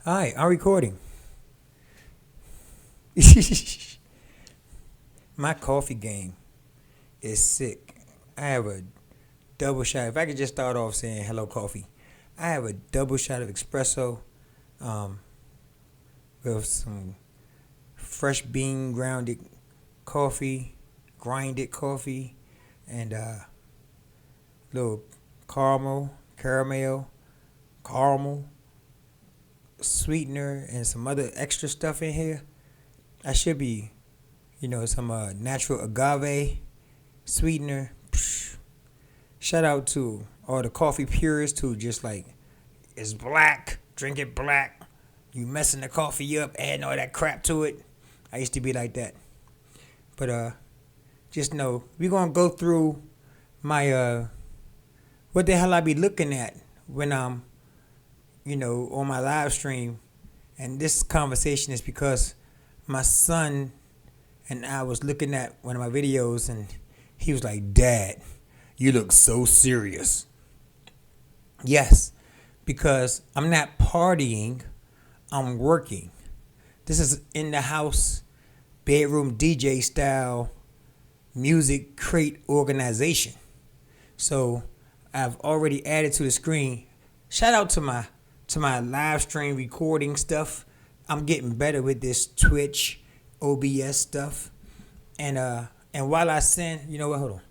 Hi, I'm recording. My coffee game is sick. I have a double shot. If I could just start off saying hello, coffee. I have a double shot of espresso um, with some fresh bean grounded coffee, grinded coffee, and little caramel, caramel, sweetener, and some other extra stuff in here. I should be, some natural agave sweetener. Psh, shout out to all the coffee purists who just like it's black, drink it black. You messing the coffee up, adding all that crap to it. I used to be like that, but just know we're gonna go through my what the hell I be looking at when I'm on my live stream, and this conversation is because my son and I was looking at one of my videos, and he was like, "Dad, you look so serious." Yes, because I'm not partying, I'm working. This is in the house, bedroom DJ style music crate organization. So I've already added to the screen. Shout out to my live stream recording stuff. I'm getting better with this Twitch OBS stuff. And while I send, you know what, hold on.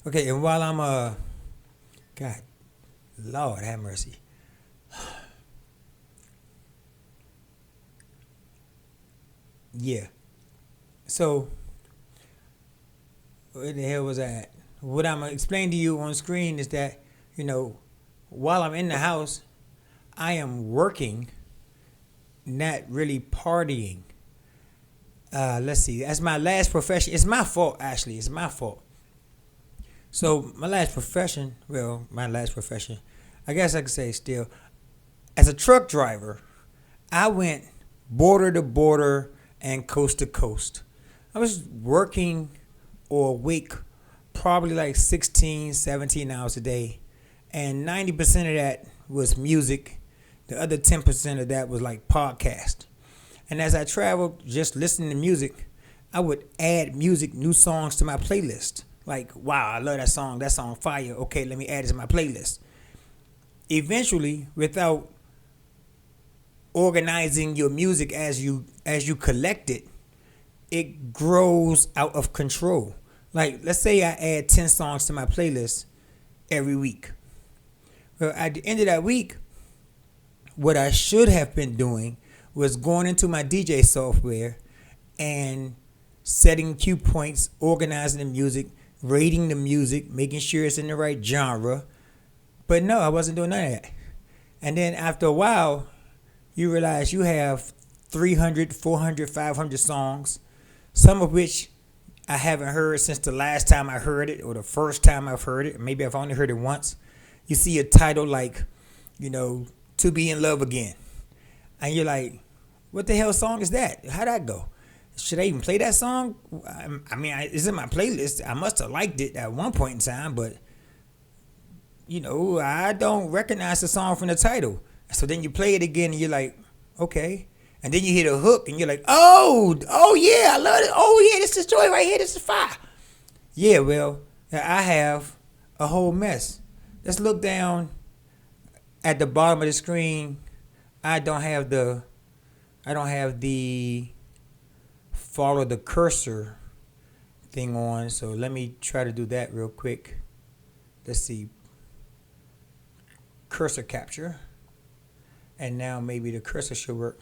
Okay, and while I'm God, Lord have mercy. Yeah. So where the hell was I at? What I'm gonna explain to you on screen is that, you know, while I'm in the house, I am working, not really partying. Let's see. That's my last profession. It's my fault, actually. It's my fault. So my last profession, I guess I could say still, as a truck driver, I went border to border and coast to coast. I was working or awake probably like 16, 17 hours a day. And 90% of that was music. The other 10% of that was like podcast. And as I traveled, just listening to music, I would add music, new songs to my playlist. Like, wow, I love that song. That song fire. Okay, let me add it to my playlist. Eventually, without organizing your music as you collect it, it grows out of control. Like, let's say I add 10 songs to my playlist every week. Well, at the end of that week, what I should have been doing was going into my DJ software and setting cue points, organizing the music, rating the music, making sure it's in the right genre. But no, I wasn't doing none of that. And then after a while, you realize you have 300, 400, 500 songs, some of which I haven't heard since the last time I heard it or the first time I've heard it. Maybe I've only heard it once. You see a title like, To Be in Love Again. And you're like, what the hell song is that? How'd that go? Should I even play that song? It's in my playlist. I must have liked it at one point in time, but, I don't recognize the song from the title. So then you play it again and you're like, okay. And then you hear the hook and you're like, oh yeah, I love it. Oh yeah, this is joy right here. This is fire. Yeah, well, I have a whole mess. Let's look down at the bottom of the screen. I don't have the follow the cursor thing on. So let me try to do that real quick. Let's see. Cursor capture. And now maybe the cursor should work.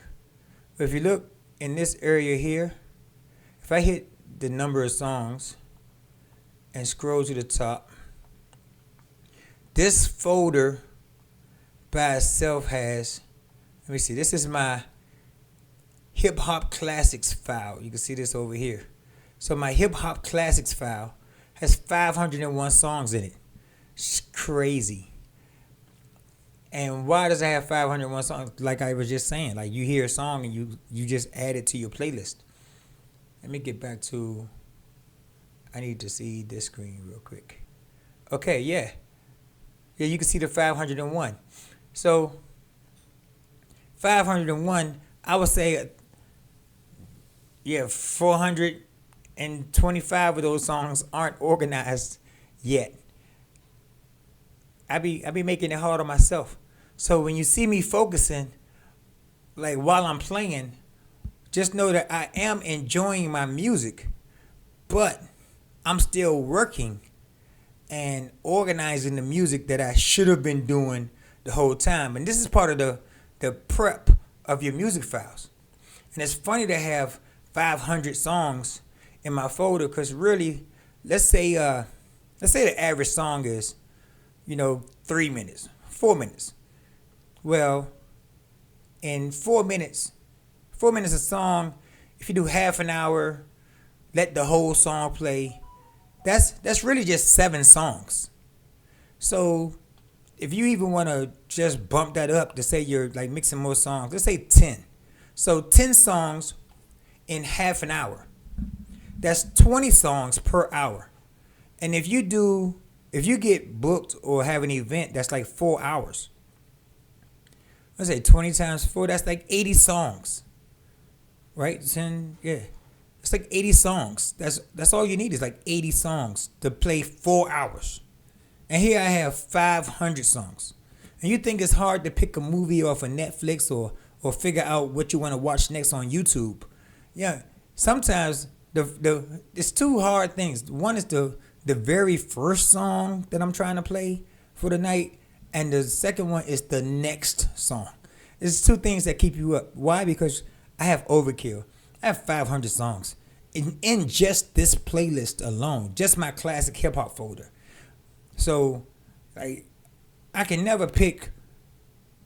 But if you look in this area here, if I hit the number of songs and scroll to the top, this folder by itself has, let me see, this is my hip hop classics file. You can see this over here. So my hip hop classics file has 501 songs in it. It's crazy. And why does it have 501 songs? Like I was just saying, like you hear a song and you just add it to your playlist. Let me get back to, I need to see this screen real quick. Okay, yeah. Yeah, you can see the 501. So 501, I would say, yeah, 425 of those songs aren't organized yet. I be making it hard on myself. So when you see me focusing, like while I'm playing, just know that I am enjoying my music, but I'm still working and organizing the music that I should have been doing the whole time. And this is part of the prep of your music files. And it's funny to have 500 songs in my folder because really, let's say the average song is, 3 minutes, 4 minutes. Well, in 4 minutes a song, if you do half an hour, let the whole song play, that's really just 7 songs. So if you even want to just bump that up to say you're like mixing more songs, let's say 10. So 10 songs in half an hour. That's 20 songs per hour. And if you get booked or have an event that's like 4 hours, let's say 20 times 4, that's like 80 songs. Right? 10, yeah. It's like 80 songs. That's all you need is like 80 songs to play 4 hours. And here I have 500 songs. And you think it's hard to pick a movie off of Netflix or figure out what you want to watch next on YouTube. Yeah, sometimes it's two hard things. One is the very first song that I'm trying to play for the night, and the second one is the next song. It's two things that keep you up. Why? Because I have overkill. I have 500 songs in just this playlist alone, just my classic hip hop folder. So, like, I can never pick,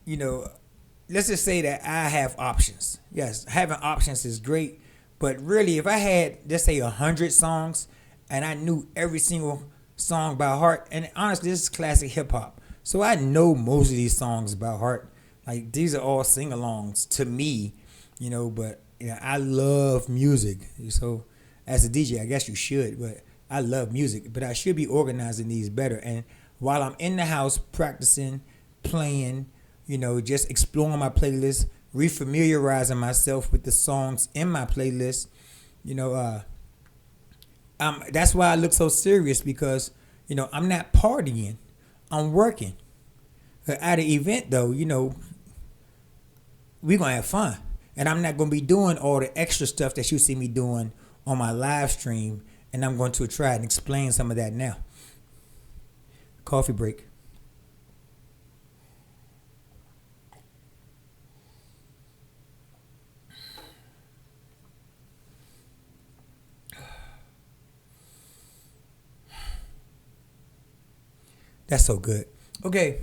let's just say that I have options. Yes, having options is great, but really, if I had, let's say, 100 songs and I knew every single song by heart, and honestly, this is classic hip hop, so I know most of these songs by heart. Like, these are all sing-alongs to me, but I love music. So, as a DJ, I guess you should, but I love music, but I should be organizing these better. And while I'm in the house practicing, playing, just exploring my playlist, refamiliarizing myself with the songs in my playlist, that's why I look so serious because, I'm not partying, I'm working. At an event, though, we're going to have fun. And I'm not going to be doing all the extra stuff that you see me doing on my live stream. And I'm going to try and explain some of that now. Coffee break. That's so good. Okay.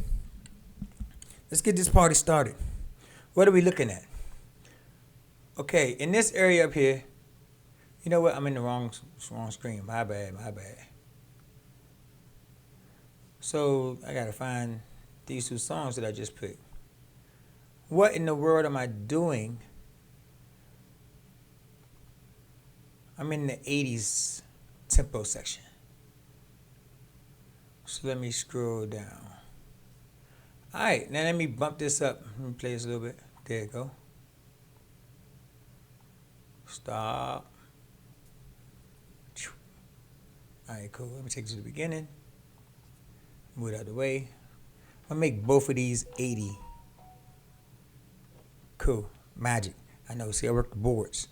Let's get this party started. What are we looking at? Okay, in this area up here, you know what? I'm in the wrong screen. My bad. So I gotta find these two songs that I just picked. What in the world am I doing? I'm in the 80s tempo section. So let me scroll down. Alright, now let me bump this up. Let me play this a little bit. There you go. Stop. Alright, cool. Let me take this to the beginning. Move it out of the way. I'll make both of these 80. Cool. Magic. I know. See, I work the boards.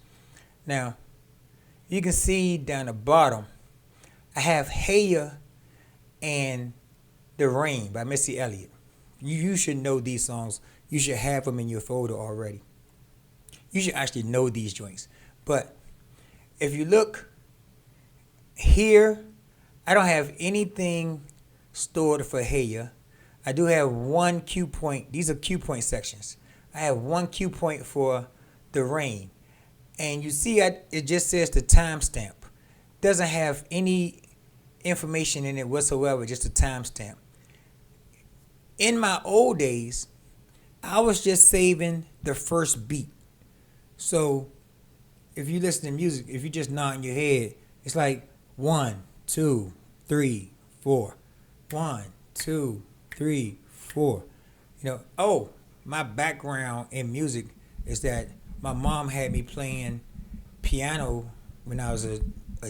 Now, you can see down the bottom, I have Heya and The Rain by Missy Elliott. You should know these songs. You should have them in your folder already. You should actually know these joints. But if you look here, I don't have anything stored for Heya. I do have one cue point. These are cue point sections. I have one cue point for The Rain. And you see it just says the timestamp. Doesn't have any information in it whatsoever, just a timestamp. In my old days, I was just saving the first beat. So if you listen to music, if you just nod in your head, it's like 1, 2, 3, 4. 1, 2, 3, 4. Oh, my background in music is that my mom had me playing piano when I was a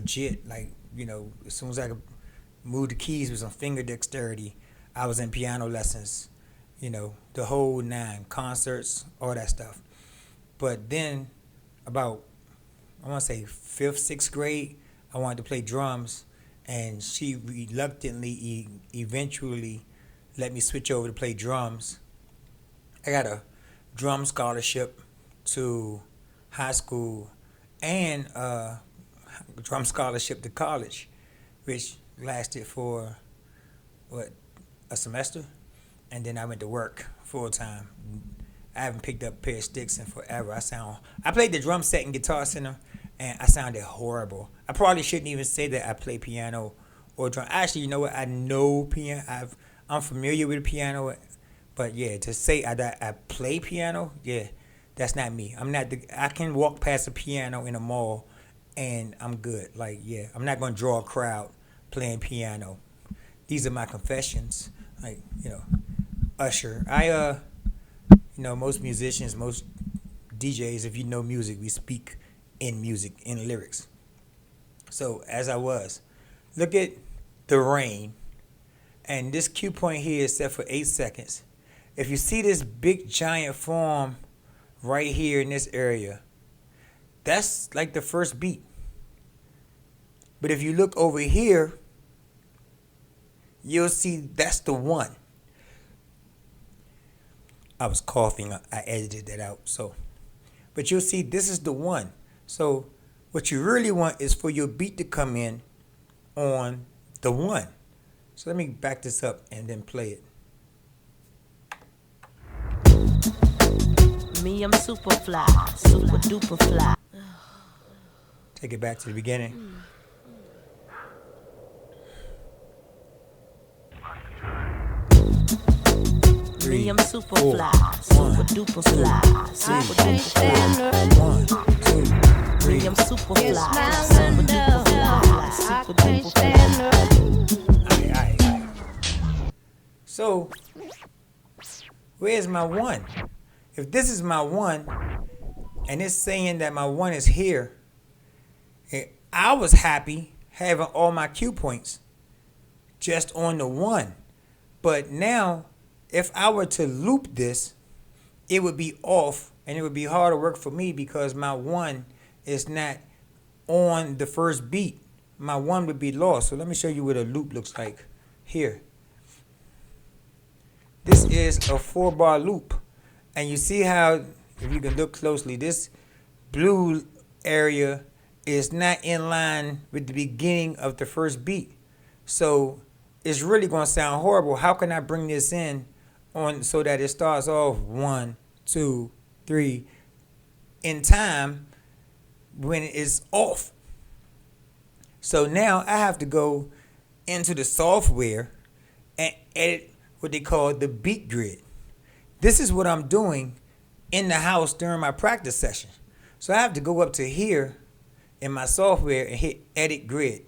jit. Like, as soon as I could move the keys with some finger dexterity, I was in piano lessons, the whole nine, concerts, all that stuff. But then about, I want to say 5th, 6th grade, I wanted to play drums, and she reluctantly eventually let me switch over to play drums. I got a drum scholarship to high school and a drum scholarship to college, which lasted for a semester, and then I went to work full time. I haven't picked up a pair of sticks in forever. I played the drum set in Guitar Center, and I sounded horrible. I probably shouldn't even say that I play piano or drum. Actually, you know what? I know piano. I'm familiar with the piano, but yeah, to say I play piano, yeah, that's not me. I can walk past a piano in a mall, and I'm good. Like, yeah, I'm not gonna draw a crowd playing piano. These are my confessions. Like, Usher. Most musicians, most DJs, if you know music, we speak in music, in lyrics. So as I was, look at the rain, and this cue point here is set for 8 seconds. If you see this big giant form right here in this area, that's like the first beat. But if you look over here, you'll see that's the 1. I was coughing. I edited that out. But you'll see this is the 1. So what you really want is for your beat to come in on the 1. So let me back this up and then play it. Me, I'm super fly, super duper fly. Take it back to the beginning. Me, I'm super fly, super duper fly, super duper fly. 1, 2, 3. Me, I'm super fly, super duper fly, super duper fly. Alright. So, where's my 1? If this is my 1, and it's saying that my 1 is here, I was happy having all my cue points just on the 1. But now, if I were to loop this, it would be off, and it would be hard to work for me because my 1 is not on the first beat. My 1 would be lost. So let me show you what a loop looks like here. This is a 4-bar loop. And you see how, if you can look closely, this blue area is not in line with the beginning of the first beat. So it's really going to sound horrible. How can I bring this in on so that it starts off 1, 2, 3 in time when it's off? So now I have to go into the software and edit what they call the beat grid. This is what I'm doing in the house during my practice session. So I have to go up to here in my software and hit edit grid.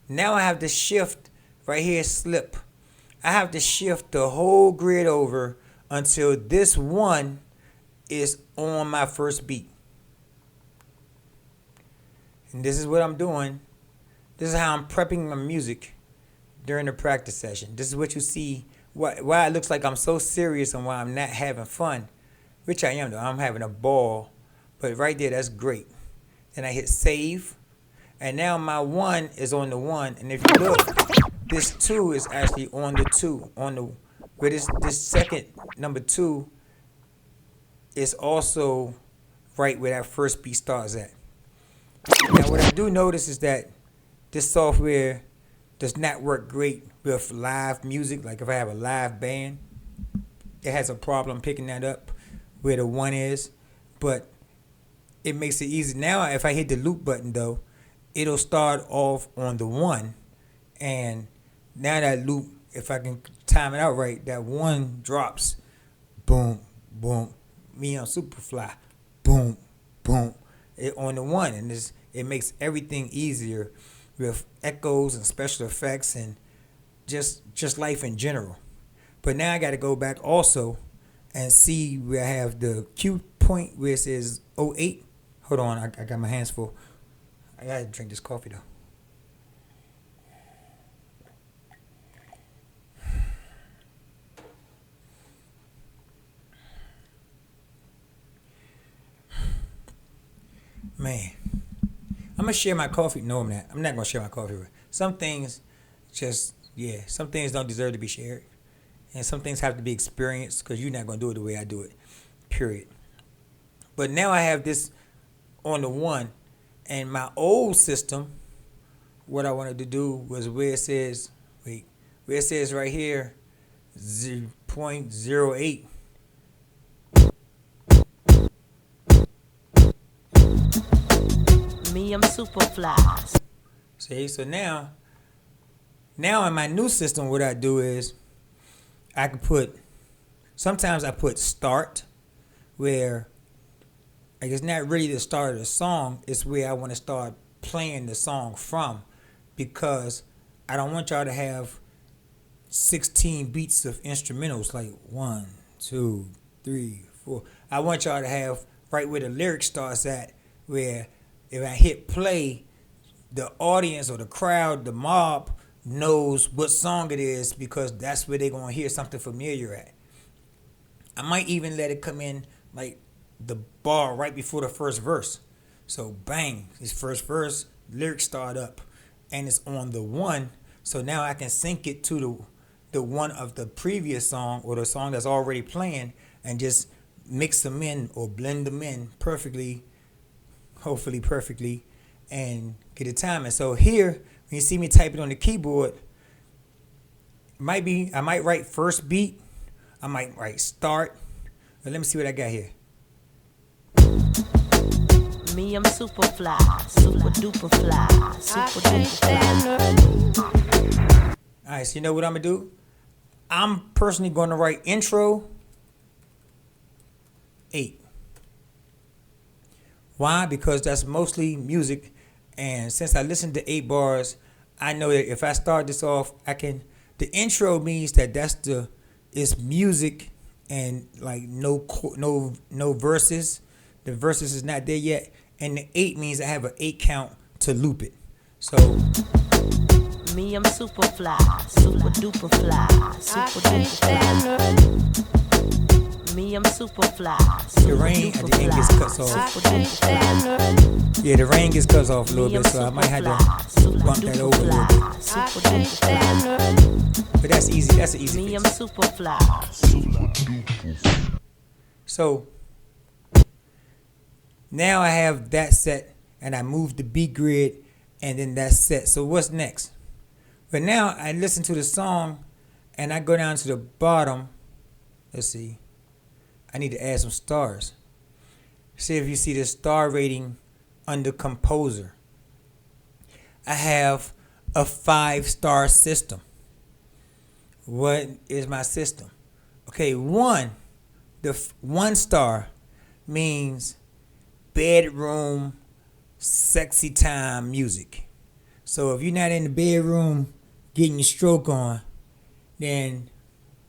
Now I have to shift right here, slip. I have to shift the whole grid over until this 1 is on my first beat. And this is what I'm doing. This is how I'm prepping my music during the practice session. This is what you see, why it looks like I'm so serious and why I'm not having fun, which I am though. I'm having a ball. But right there, that's great. Then I hit save. And now my 1 is on the 1. And if you look, this 2 is actually on the 2. Where this second number 2 is also right where that first beat starts at. Now what I do notice is that this software does not work great with live music. Like if I have a live band, it has a problem picking that up where the 1 is. But it makes it easy. Now if I hit the loop button though, it'll start off on the 1. And now that loop, if I can time it out right, that 1 drops. Boom, boom. Me on Superfly. Boom, boom. On the 1. And it makes everything easier with echoes and special effects and just life in general. But now I got to go back also and see where I have the cue point where it says 08. Hold on, I got my hands full. I gotta drink this coffee though. Man, I'm gonna share my coffee. No, I'm not. I'm not gonna share my coffee. Some things some things don't deserve to be shared. And some things have to be experienced because you're not going to do it the way I do it, period. But now I have this on the one. And my old system, what I wanted to do was where it says right here, 0.08. Me, I'm super fly. See, so now in my new system, what I do is sometimes I put start, where like it's not really the start of the song, it's where I want to start playing the song from, because I don't want y'all to have 16 beats of instrumentals like 1, 2, 3, 4. I want y'all to have right where the lyric starts at, where if I hit play, the audience or the crowd, the mob, knows what song it is, because that's where they're going to hear something familiar at. I might even let it come in like the bar right before the first verse. So bang, this first verse, lyrics start up, and it's on the one. So now I can sync it to the one of the previous song or the song that's already playing, and just mix them in or blend them in perfectly, hopefully perfectly, and get the timing. So here, when you see me type it on the keyboard, I might write first beat, I might write start, but let me see what I got here. Me, I'm super fly, super duper fly, super duper fly. Alright, so you know what I'm gonna do? I'm personally gonna write intro 8. Why? Because that's mostly music, and since I listened to 8 bars, I know that if I start this off, the intro means that it's music and like no verses. The verses is not there yet, and the 8 means I have an 8 count to loop it. So me, I'm super fly, super duper fly, super duper fly. Me, I'm super fly, super the rain duper at the end gets cut off. super duper fly. Yeah, the rain gets cut off a little bit, so I might have to bump that over a little bit. Super duper fly. But that's easy. That's an easy Me, I'm fix. super fly. So now I have that set, and I move the beat grid, and then that's set. So what's next? But now I listen to the song, and I go down to the bottom. Let's see. I need to add some stars. See if you see the star rating under composer. I have a 5-star system. What is my system? Okay, 1. The 1 star means bedroom sexy time music. So if you're not in the bedroom getting your stroke on, then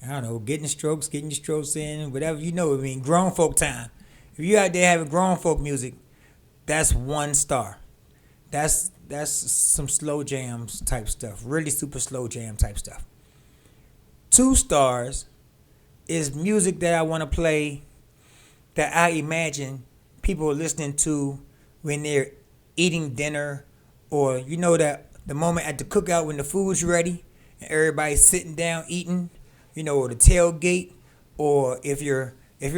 I don't know, getting your strokes in, whatever, you know what I mean, grown folk time. If you out there having grown folk music, that's 1 star. That's some slow jams type stuff, really super slow jam type stuff. 2 stars is music that I want to play, that I imagine people are listening to when they're eating dinner, or you know that the moment at the cookout when the food's ready and everybody's sitting down eating, you know, or the tailgate, or if you're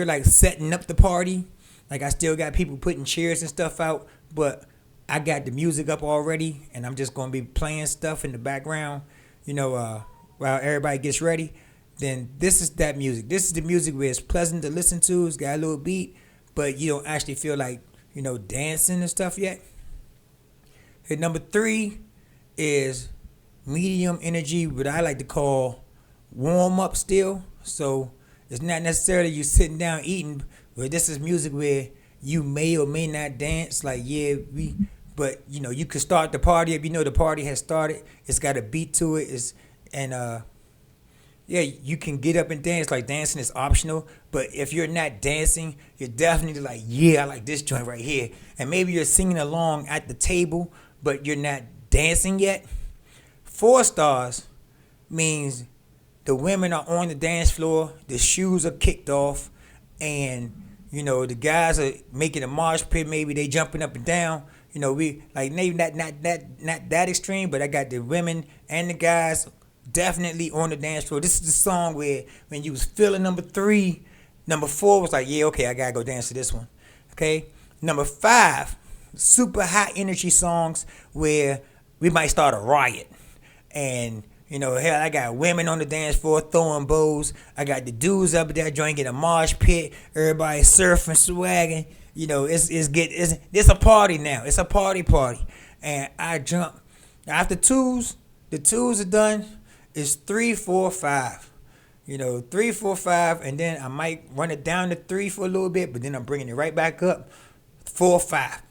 like setting up the party, like I still got people putting chairs and stuff out, but I got the music up already, and I'm just gonna be playing stuff in the background, you know, while everybody gets ready. Then this is that music. This is the music where it's pleasant to listen to. It's got a little beat, but you don't actually feel like, you know, dancing and stuff yet. And number 3 is medium energy, what I like to call warm up still. So it's not necessarily you sitting down eating, but this is music where you may or may not dance. Like, yeah, we But you can start the party if you know the party has started. It's got a beat to it. Yeah, you can get up and dance. Like dancing is optional, but if you're not dancing, you're definitely like, yeah, I like this joint right here. And maybe you're singing along at the table, but you're not dancing yet. 4 stars means the women are on the dance floor, the shoes are kicked off, and the guys are making a mosh pit. Maybe they jumping up and down. We like maybe not that extreme, but I got the women and the guys definitely on the dance floor. This is the song where when you was feeling number 3, number 4 was like, yeah, okay, I gotta go dance to this one. Okay, number 5, super high energy songs where we might start a riot. And hell, I got women on the dance floor throwing bows. I got the dudes up there drinking a mosh pit. Everybody surfing, swagging. It's a party now. It's a party. And I jump. After the twos are done. It's 3, 4, 5. 3, 4, 5, and then I might run it down to 3 for a little bit, but then I'm bringing it right back up. 4, 5.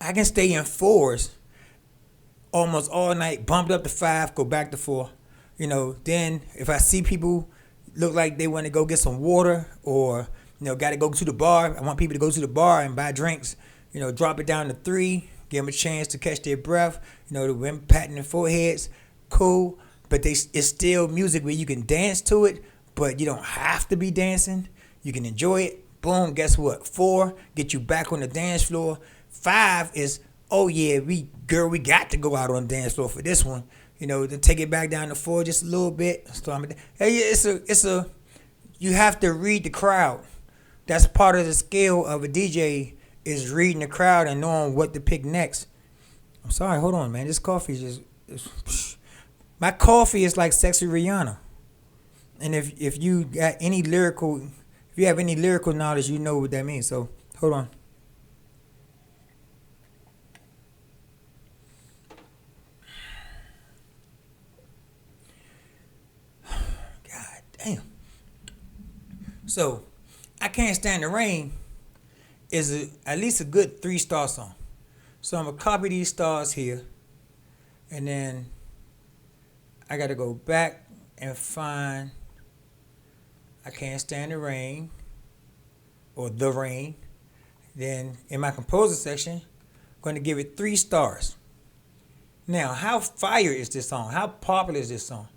I can stay in 4s almost all night, bump it up to 5, go back to 4. Then if I see people look like they want to go get some water or got to go to the bar, I want people to go to the bar and buy drinks. Drop it down to 3, give them a chance to catch their breath. The women patting their foreheads, cool. But it's still music where you can dance to it, but you don't have to be dancing. You can enjoy it. Boom, guess what? 4, get you back on the dance floor. 5 is, oh yeah, we got to go out on the dance floor for this one. Then take it back down to 4 just a little bit. You have to read the crowd. That's part of the skill of a DJ is reading the crowd and knowing what to pick next. I'm sorry, hold on, man. This coffee my coffee is like sexy Rihanna. And if you have any lyrical knowledge, you know what that means. So hold on. God damn. So I Can't Stand the Rain is at least a good 3-star song. So I'm gonna copy these stars here, and then I gotta go back and find I Can't Stand the Rain or The Rain. Then in my composer section, I'm going to give it 3 stars. Now, how fire is this song? How popular is this song?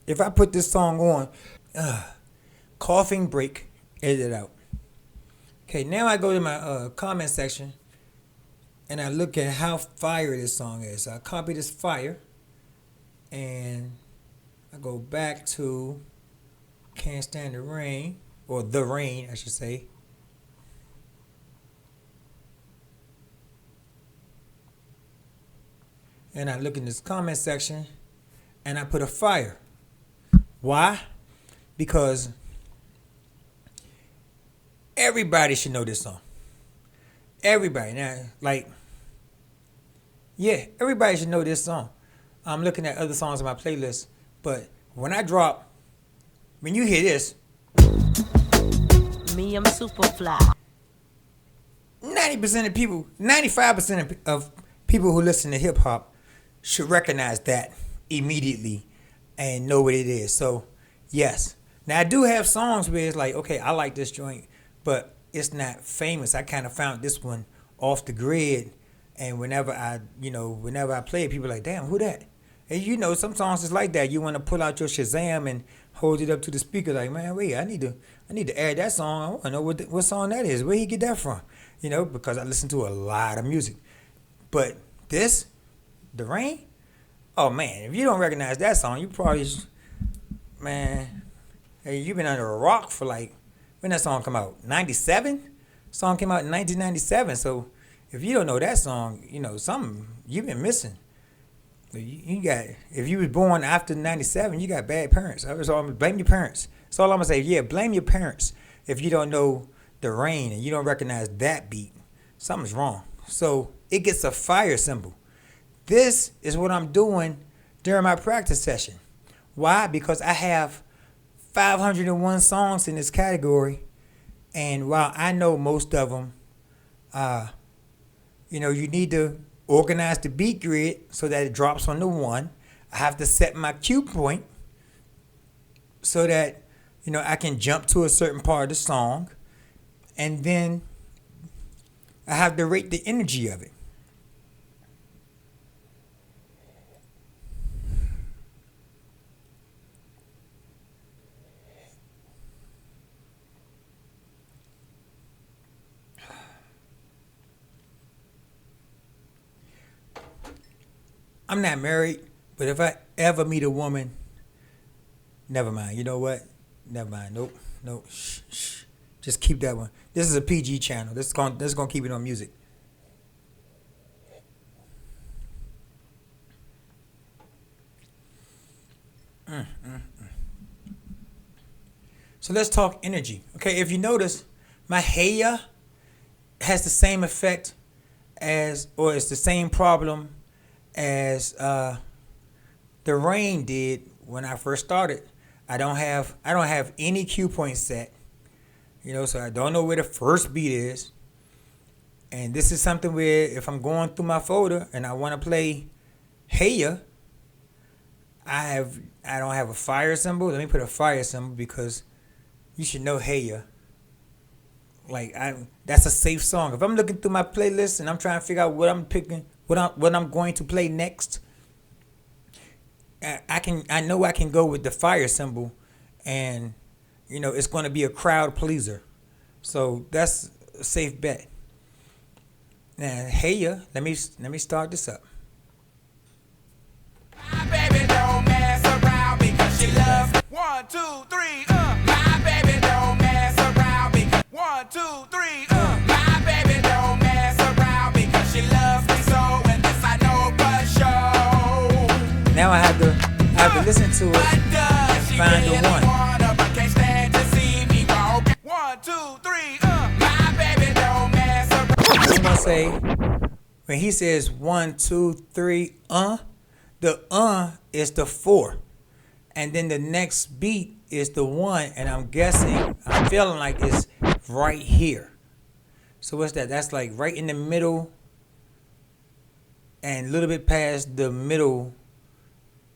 If I put this song on, coughing break, edit it out. Okay, now I go to my comment section and I look at how fire this song is. So I copy this fire and I go back to Can't Stand the Rain, or The Rain, I should say. And I look in this comment section and I put a fire. Why? Because everybody should know this song. Everybody. Now, everybody should know this song. I'm looking at other songs on my playlist, but when you hear this, Me, I'm super fly. 90% of people, 95% of people who listen to hip hop should recognize that immediately and know what it is. So, yes. Now, I do have songs where it's like, okay, I like this joint, but it's not famous. I kind of found this one off the grid, and whenever I play it, people are like, damn, who that? And some songs is like that. You want to pull out your Shazam and hold it up to the speaker like, man, wait, I need to add that song. I want to know what song that is. Where he get that from? Because I listen to a lot of music. But this, The Rain, oh man, if you don't recognize that song, you probably, man, hey, you've been under a rock for when that song come out? 97? Song came out in 1997. So if you don't know that song, something you've been missing. If you was born after 97, you got bad parents. Blame your parents. That's all I'm gonna say. Yeah, blame your parents if you don't know The Rain and you don't recognize that beat. Something's wrong. So it gets a fire symbol. This is what I'm doing during my practice session. Why? Because I have 501 songs in this category, and while I know most of them, you need to organize the beat grid so that it drops on the 1. I have to set my cue point so that, I can jump to a certain part of the song. And then I have to rate the energy of it. I'm not married, but if I ever meet a woman, never mind. You know what? Never mind. Nope. Shh. Just keep that one. This is a PG channel. This is gonna keep it on music. So let's talk energy. Okay, if you notice, my Heya has the same effect or it's the same problem as the rain did when I first started. I don't have any cue point set, so I don't know where the first beat is. And this is something where if I'm going through my folder and I want to play Heya, I don't have a fire symbol. Let me put a fire symbol because you should know Heya. That's a safe song. If I'm looking through my playlist and I'm trying to figure out what I'm picking, what I'm going to play next, I know I can go with the fire symbol, and it's going to be a crowd pleaser. So that's a safe bet. Now, Heya, let me start this up. My baby don't mess around because she loves 1, 2, 3. My baby don't mess around because 1, 2, 3. My baby don't mess around because she loves me so, and this I know for sure. Now I have to listen to it and find the one. 1, 2, 3. My baby don't mess around. I'm gonna say when he says 1, 2, 3. The is the 4, and then the next beat is the 1, and I'm feeling like it's right here. So what's that? That's like right in the middle and a little bit past the middle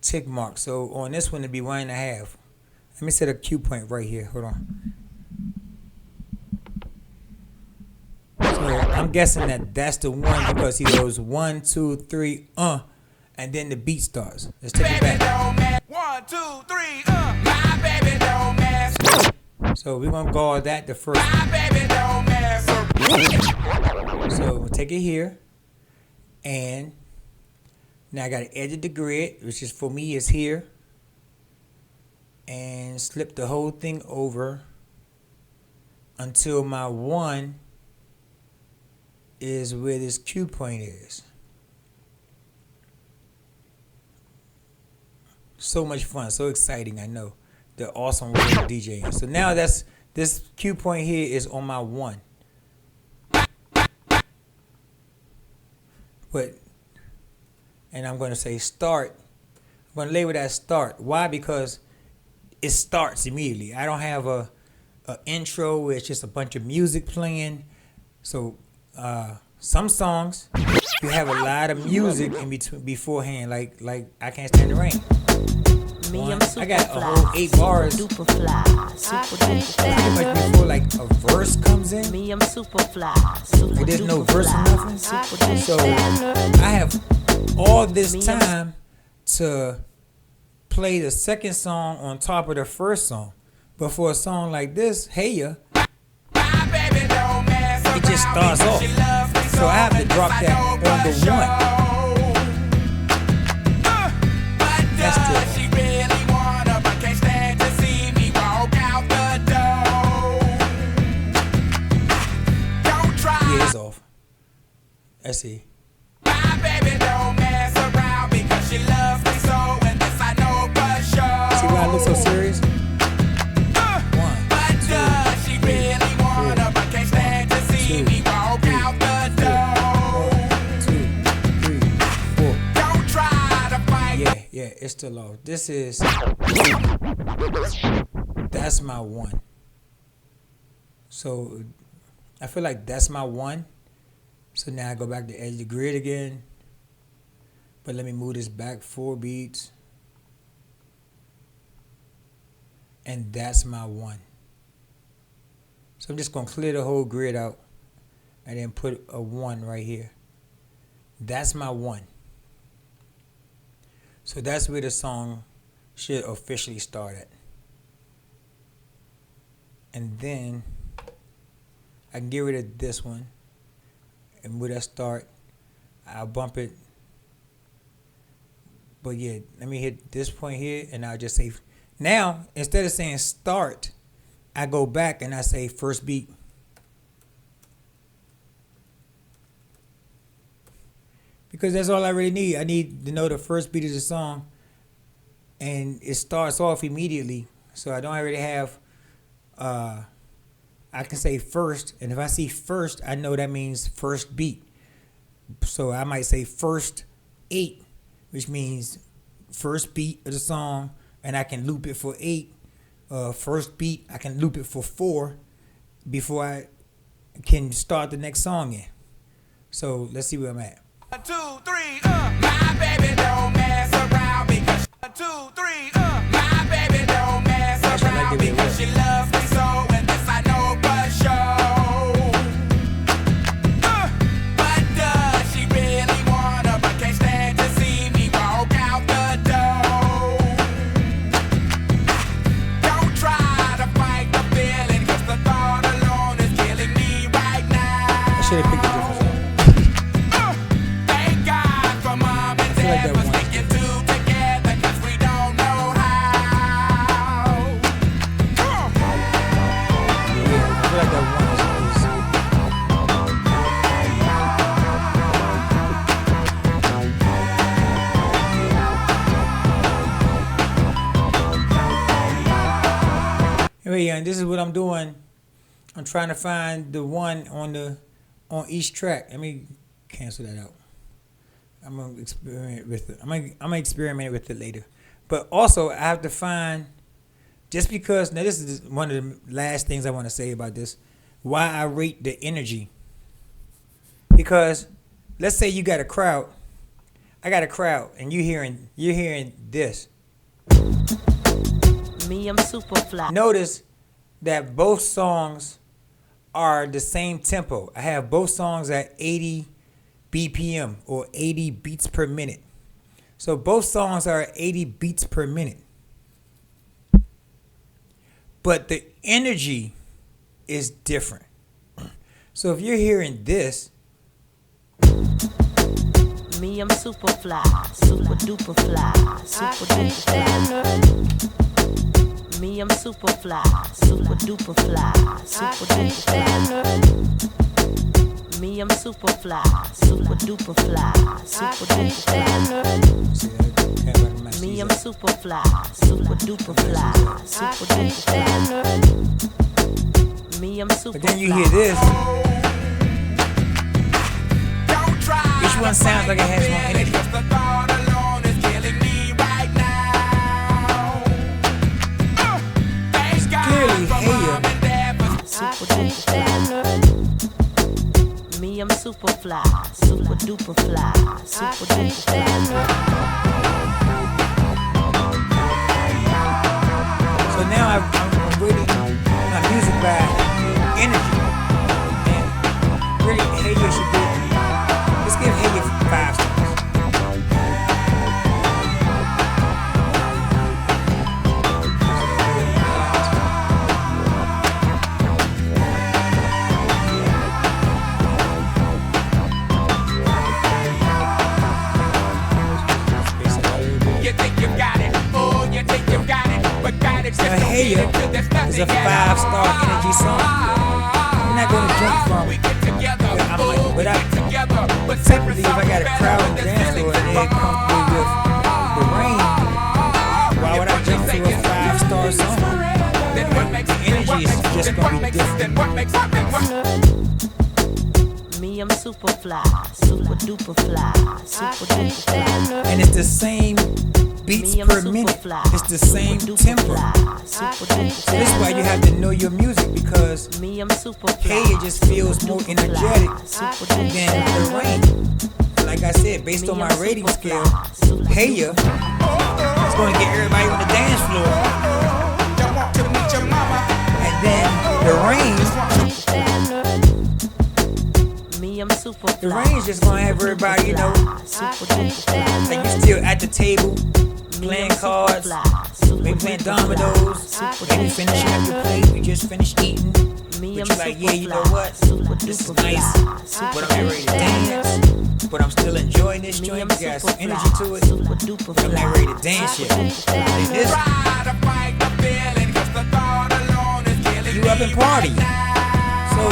tick mark. So on this one it'd be 1.5. Let me set a cue point right here. Hold on. So I'm guessing that's the 1 because he goes 1, 2, 3, and then the beat starts. Let's take it back. 1, 2, 3, my baby don't mess. So we're gonna call that the first. My baby don't mess. So we'll take it here, and now I gotta edit the grid, which is for me is here, and slip the whole thing over until my 1 is where this cue point is. So much fun, so exciting. I know the awesome way of DJing. So now this cue point here is on my 1. And I'm going to say start. I'm going to label that start. Why? Because it starts immediately. I don't have a intro where it's just a bunch of music playing. So some songs you have a lot of music in between beforehand, like I Can't Stand the Rain. I got a whole 8 bars. Super fly. Pretty much before like a verse comes in. Me, I'm super fly. Super There's no duper verse or fly. nothing. So I have all this Me, time to play the second song on top of the first song. But for a song like this, Heya, it just starts off. So I have to drop that on the 1. That's the off. Let's see. My baby don't mess around because she loves me so, and this I know for sure. See why I look so serious? 1, 2, 3, 4. Don't try to fight. Yeah, it's still off. This is. That's my 1. So I feel like that's my 1. So now I go back to edge the grid again. But let me move this back 4 beats. And that's my 1. So I'm just going to clear the whole grid out and then put a 1 right here. That's my 1. So that's where the song should officially start at. And then I can get rid of this one. And where that start, I'll bump it. But yeah, let me hit this point here and I'll just say, now instead of saying start, I go back and I say first beat. Because that's all I really need. I need to know the first beat of the song. And it starts off immediately. So I don't already have, I can say first. And if I see first, I know that means first beat. So I might say first 8, which means first beat of the song. And I can loop it for 8. First beat, I can loop it for 4 before I can start the next song in. So let's see where I'm at. 1, 2, 3, my baby don't mess around because 1, 2, 3, my baby don't mess around because she loves me so, and this I know for sure. But does she really wanna, but can't stand to see me walk out the door? Don't try to fight the feeling, cause the thought alone is killing me right now. I should have picked a different song. Anyway, and this is what I'm doing. I'm trying to find the 1 on each track. Let me cancel that out. I'm gonna experiment with it. I'm gonna experiment with it later. But also, I have to find, just because, now this is one of the last things I want to say about this, why I rate the energy. Because let's say you got a crowd. I got a crowd, and you're hearing this. Me, I'm super fly. Notice that both songs are the same tempo. I have both songs at 80 BPM or 80 beats per minute. So both songs are at 80 beats per minute. But the energy is different. So if you're hearing this, me, I'm super fly, super duper fly, super duper fly. Me, I'm super fly, super duper fly, super duper fly. Me, I'm super fly, super duper fly, super duper fly. Me, I'm super fly, super duper fly, super duper fly. Me, I'm super fly. But then you hear this. Each one sounds like it has more energy. Clearly, me, I'm super fly, super duper fly, super duper fly. So now I'm reading my music by energy. And really, Hey You should be. Let's give Hey You 5 stars. Hey Ya is a 5-star energy song. I'm not going to jump from it. But typically, if I got a crowd in the dance floor and they're comfortable with the rain, why would I jump to a 5-star song? The energy is just going to be different. Me, I'm super fly, super duper fly, super duper fly. And it's the same beats per minute. It's the same tempo. This is why you have to know your music, because Hey Ya just feels more energetic than The Rain. Like I said, based on my rating scale, Hey Ya is going to get everybody on the dance floor. And then The Rain is just going to have everybody, you know, like you still at the table, playing cards, maybe playing dominoes, maybe finishing up your plate, you just finished eating, but you're like, yeah, you know what, this is nice, but I'm not ready to dance, but I'm still enjoying this joint, you got some energy to it, but I'm not ready to dance yet. Like this, you up and party. So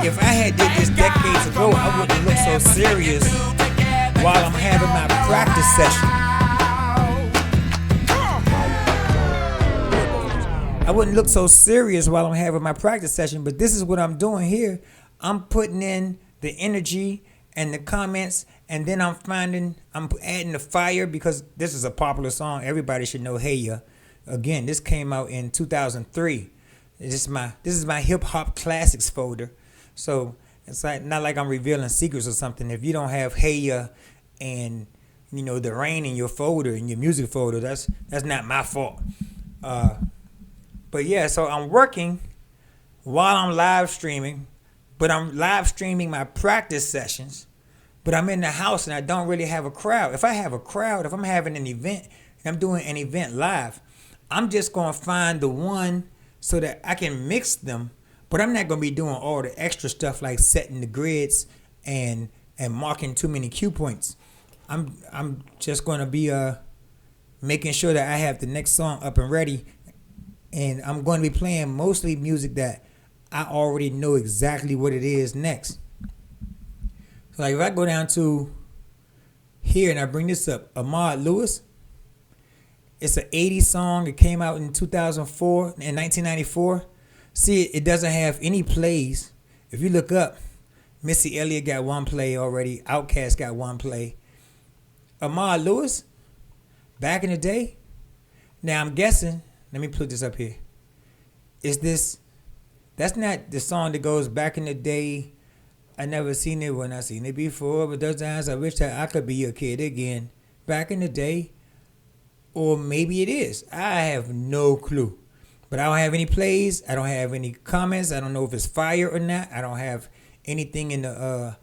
if I had did this decades ago, I wouldn't look so serious while I'm having my practice session. I wouldn't look so serious while I'm having my practice session, but this is what I'm doing here. I'm putting in the energy and the comments, and then I'm adding the fire, because this is a popular song. Everybody should know Hey Ya. Again, this came out in 2003. This is my hip hop classics folder. So it's like not like I'm revealing secrets or something. If you don't have Hey Ya and you know The Rain in your folder, in your music folder, that's not my fault. But yeah, so I'm working while I'm live streaming, but I'm live streaming my practice sessions, but I'm in the house and I don't really have a crowd. If I have a crowd, if I'm having an event and I'm doing an event live, I'm just going to find the one so that I can mix them, but I'm not going to be doing all the extra stuff like setting the grids and marking too many cue points. I'm just going to be making sure that I have the next song up and ready, and I'm going to be playing mostly music that I already know exactly what it is next. So like if I go down to here and I bring this up, Ahmad Lewis, it's an 80s song. It came out in 2004, in 1994. See, it doesn't have any plays. If you look up, Missy Elliott got one play already. Outkast got one play. Ahmad Lewis, back in the day. Now I'm guessing, let me put this up here. That's not the song that goes back in the day. I never seen it when I seen it before, but those times I wish that I could be a kid again. Back in the day. Or maybe it is. I have no clue. But I don't have any plays. I don't have any comments. I don't know if it's fire or not. I don't have anything in the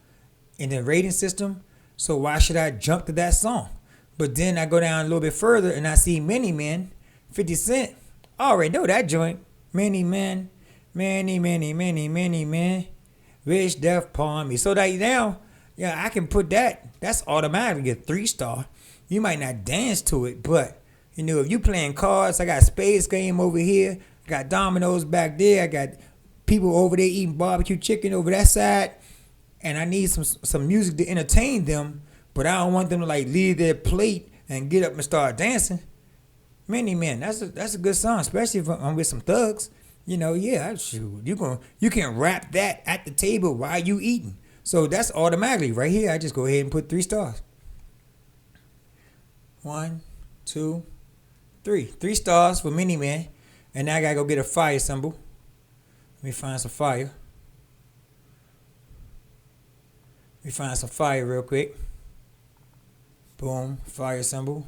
rating system. So why should I jump to that song? But then I go down a little bit further and I see Many Men, 50 Cent. I already know that joint. Many men, many men, wish death upon me. So that now, yeah, I can put that. That's automatically a 3-star. You might not dance to it, but you know, if you playing cards, I got spades game over here, I got dominoes back there, I got people over there eating barbecue chicken over that side, and I need some music to entertain them, but I don't want them to like leave their plate and get up and start dancing. Many Men, that's a good song, especially if I'm with some thugs. You know, yeah, shoot, you can rap that at the table while you eating. So that's automatically right here. I just go ahead and put 3 stars. 1, 2, 3. 3 stars for Many Men. And now I gotta go get a fire symbol. Let me find some fire. Let me find some fire real quick. Boom, fire symbol.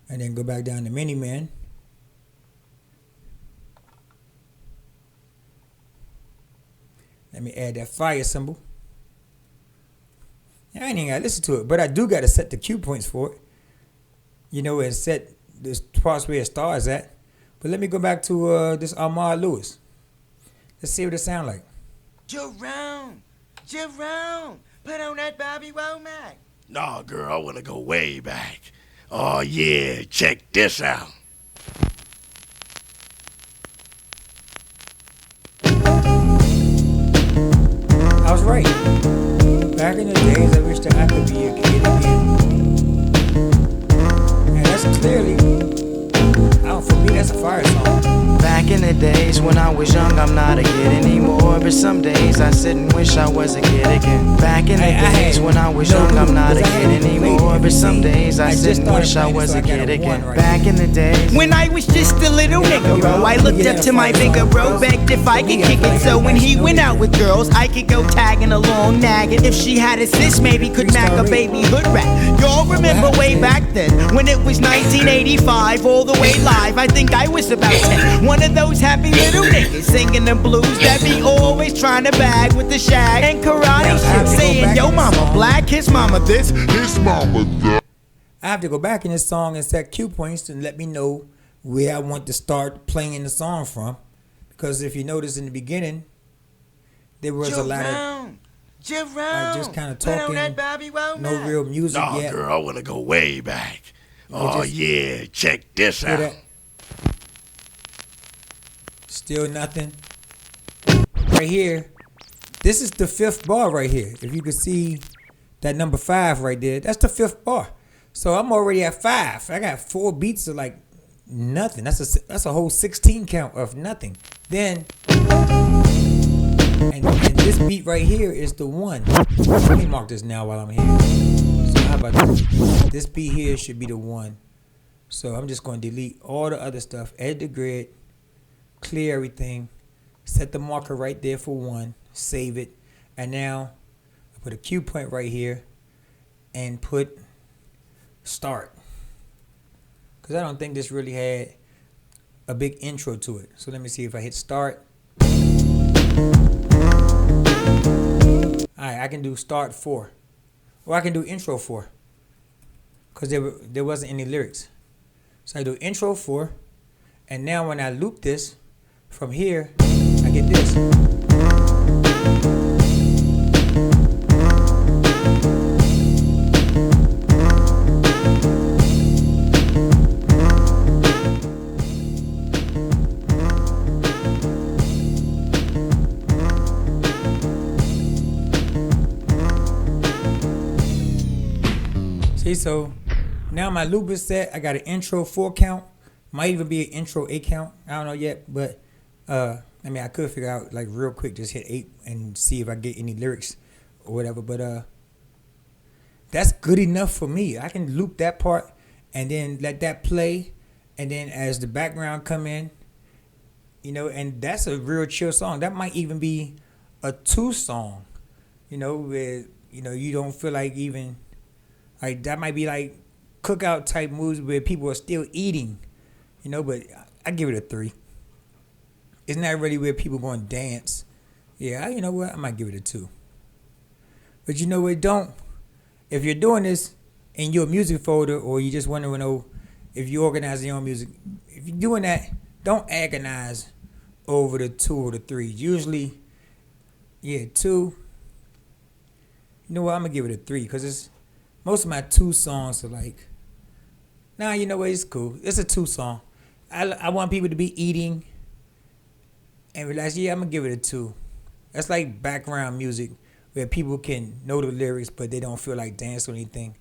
And then go back down to Many Men. Let me add that fire symbol. I ain't even gotta listen to it, but I do gotta set the cue points for it. You know, and set this parts where it stars at. But let me go back to this Ahmad Lewis. Let's see what it sound like. Jerome, put on that Bobby Womack. Nah, girl, I want to go way back. Oh, yeah, check this out. I was right. Back in the days, I wish that I could be a kid again. And that's clearly, for me, that's a fire song. Back in the days when I was young, I'm not a kid anymore. but some days I sit and wish I was a kid again. Back in the days when I was young, I'm not a kid anymore. But some days I sit and wish I was a kid again. Back in the days when I was just a little nigga, bro, I looked up to my bigger bro, begged if I could kick it. So when he went out with girls, I could go tagging along, nagging. If she had a sis, maybe could mac a baby hood rat. Y'all remember way back then when it was 1985, all the way live. I think I was about 10. One of those happy little niggas singing the blues that be always trying to bag with the shag and karate shit, saying yo mama black, his mama this, his mama that. I have to go back in this song and set cue points to let me know where I want to start playing the song from. Because if you notice in the beginning, there was a lot of just kind of talking, no real music No, yet. girl, I want to go way back. Oh, yeah, check this out. That. Still nothing. Right here, this is the 5th bar right here. If you can see that number 5 right there, that's the 5th bar. So I'm already at 5. I got 4 beats of like nothing. That's a whole 16 count of nothing. Then, and this beat right here is the 1. Let me mark this now while I'm here. So how about this? This beat here should be the 1. So I'm just going to delete all the other stuff, edit the grid, clear everything, set the marker right there for 1, save it, and now I put a cue point right here and put start. Because I don't think this really had a big intro to it. So let me see if I hit start. Alright, I can do start 4. Or I can do intro 4. Because there wasn't any lyrics. So I do intro 4. And now when I loop this, from here, I get this. See, so now my loop is set. I got an intro 4 count. Might even be an intro 8 count. I don't know yet, but I mean, I could figure out like real quick, just hit 8 and see if I get any lyrics or whatever. But that's good enough for me. I can loop that part and then let that play, and then as the background come in, you know, and that's a real chill song. That might even be a 2 song, you know, where you don't feel like even like that might be like cookout type moves where people are still eating, you know. But I give it a 3. It's not really where people going to dance. Yeah, you know what? I might give it a 2. But you know what? Don't. If you're doing this in your music folder, or you just want to know if you organize your own music, if you're doing that, don't agonize over the 2 or the 3. Usually, yeah, 2. You know what? I'm going to give it a 3 because it's most of my 2 songs are like, nah, you know what? It's cool. It's a 2 song. I want people to be eating and relax. Yeah, I'm going to give it a 2. That's like background music where people can know the lyrics, but they don't feel like dance or anything.